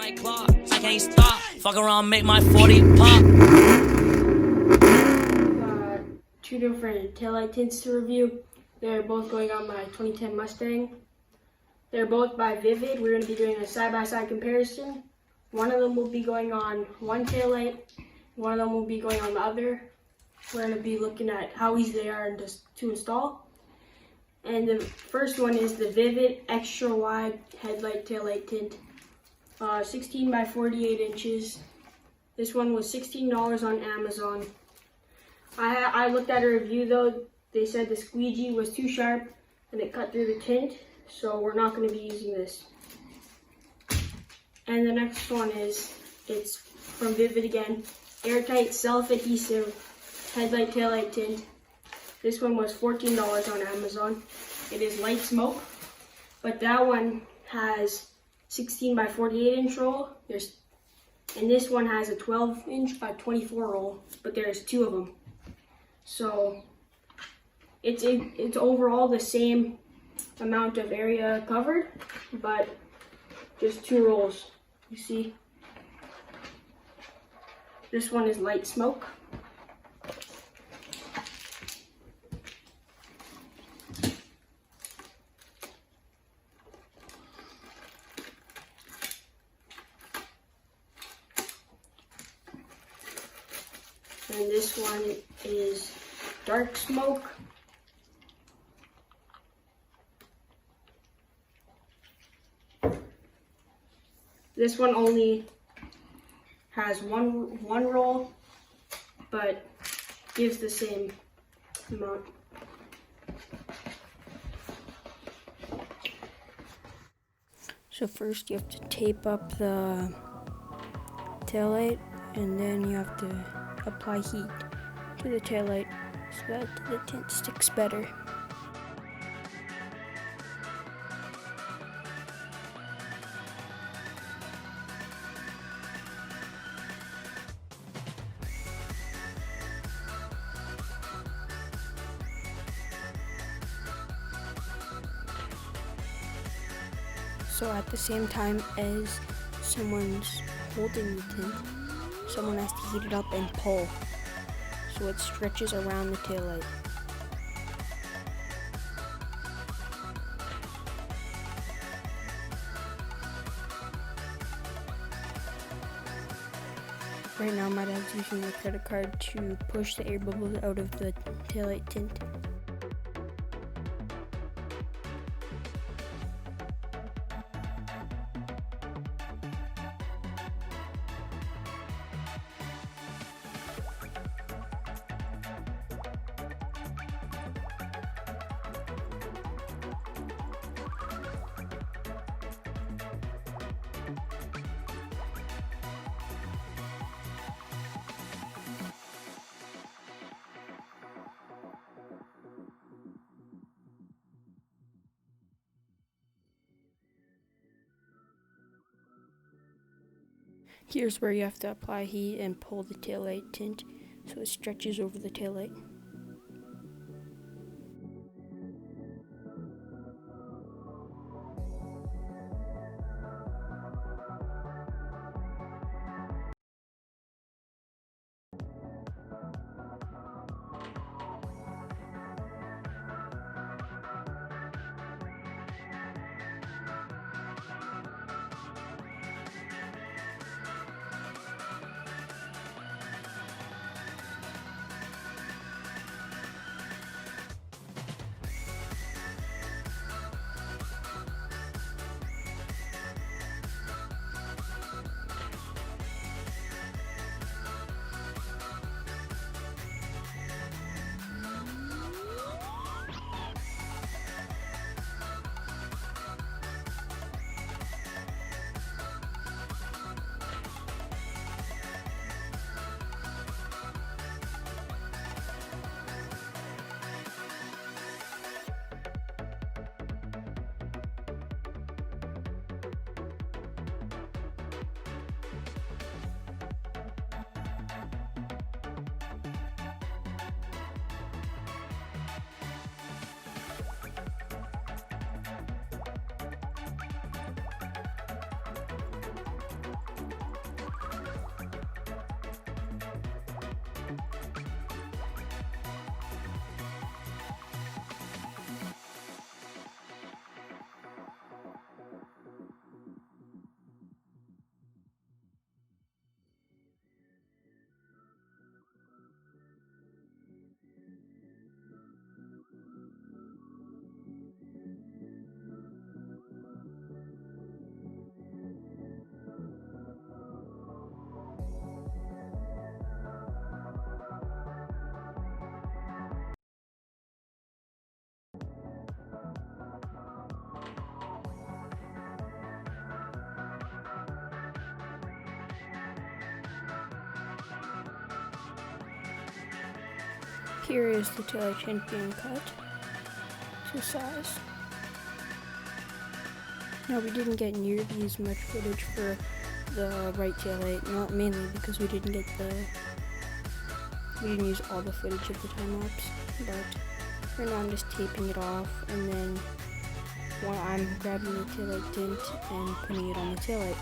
like clock. I can't stop. Fuck around, make my 40 pop. Two different taillight tints to review. They're both going on my 2010 Mustang. They're both by Vivid. We're going to be doing a side-by-side comparison. One of them will be going on one taillight. One of them will be going on the other. We're going to be looking at how easy they are to install. And the first one is the Vivid Extra Wide Headlight Taillight Tint. 16 by 48 inches. This one was $16 on Amazon. I looked at a review though. They said the squeegee was too sharp and it cut through the tint, so we're not going to be using this. And the next one it's from Vivid again. Airtight self-adhesive headlight taillight tint. This one was $14 on Amazon. It is light smoke, but that one has 16 by 48 inch roll. And this one has a 12 inch by 24 roll, but there's two of them. So it's overall the same amount of area covered, but just two rolls. You see, this one is light smoke. And this one is dark smoke. This one only has one roll, but gives the same amount. So first you have to tape up the taillight, and then you have to apply heat to the taillight so that the tint sticks better. So at the same time as someone's holding the tint, someone has to heat it up and pull so it stretches around the taillight. Right now my dad's using a credit card to push the air bubbles out of the taillight tint. Here's where you have to apply heat and pull the taillight tint so it stretches over the taillight. Here is the taillight tint being cut to size. Now we didn't get nearly as much footage for the right taillight, not mainly because we didn't use all the footage of the time lapse, but right now I'm just taping it off, and then I'm grabbing the taillight tint and putting it on the taillight.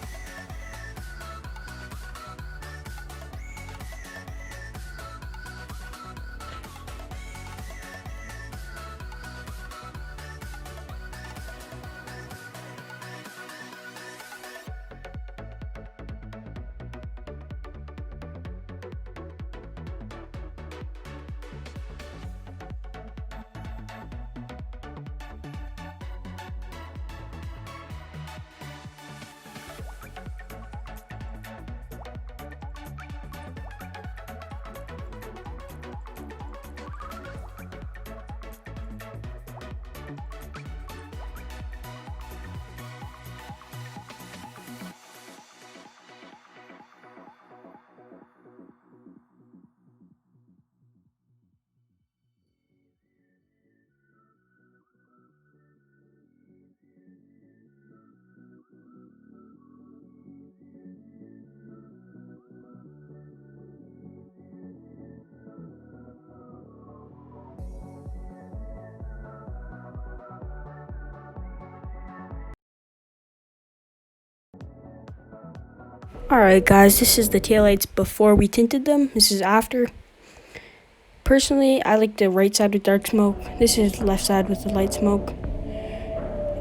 Alright guys, this is the taillights before we tinted them. This is after. Personally, I like the right side with dark smoke. This is left side with the light smoke.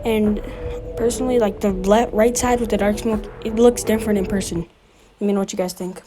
And personally, like the right side with the dark smoke, it looks different in person. Let me know what you guys think.